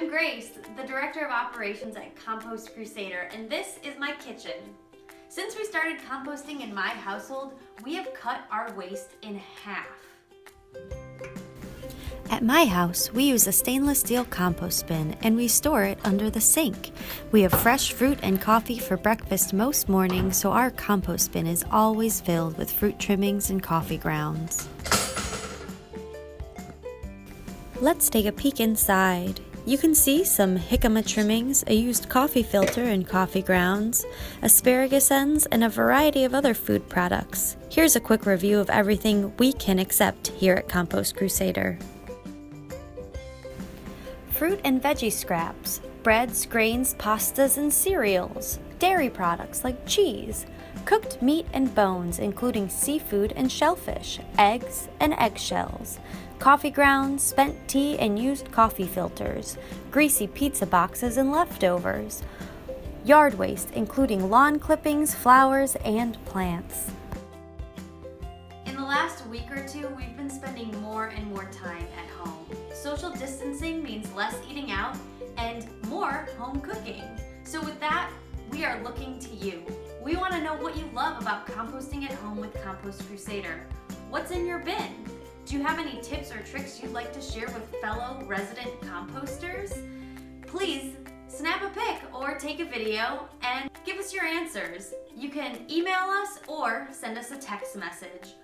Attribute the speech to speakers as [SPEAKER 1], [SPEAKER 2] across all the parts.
[SPEAKER 1] I'm Grace, the Director of Operations at Compost Crusader, and this is my kitchen. Since we started composting in my household, we have cut our waste in half.
[SPEAKER 2] At my house, we use a stainless steel compost bin and we store it under the sink. We have fresh fruit and coffee for breakfast most mornings, so our compost bin is always filled with fruit trimmings and coffee grounds. Let's take a peek inside. You can see some jicama trimmings, a used coffee filter and coffee grounds, asparagus ends, and a variety of other food products. Here's a quick review of everything we can accept here at Compost Crusader. Fruit and veggie scraps, breads, grains, pastas, and cereals, dairy products like cheese, cooked meat and bones including seafood and shellfish, eggs and eggshells, coffee grounds, spent tea and used coffee filters, greasy pizza boxes and leftovers, yard waste including lawn clippings, flowers, and plants.
[SPEAKER 1] In the last week or two, we've been spending more and more time at home. Social distancing means less eating out and more home cooking. So with that, we are looking to you. We want to know what you love about composting at home with Compost Crusader. What's in your bin? Do you have any tips or tricks you'd like to share with fellow resident composters? Please snap a pic or take a video and give us your answers. You can email us or send us a text message.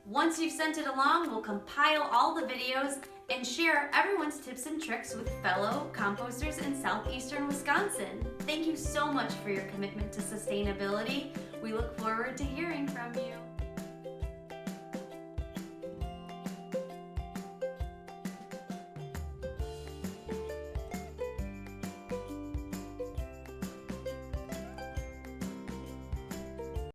[SPEAKER 1] Once you've sent it along, we'll compile all the videos and share everyone's tips and tricks with fellow composters in southeastern Wisconsin. Thank you so much for your commitment to sustainability. We look forward to hearing from you.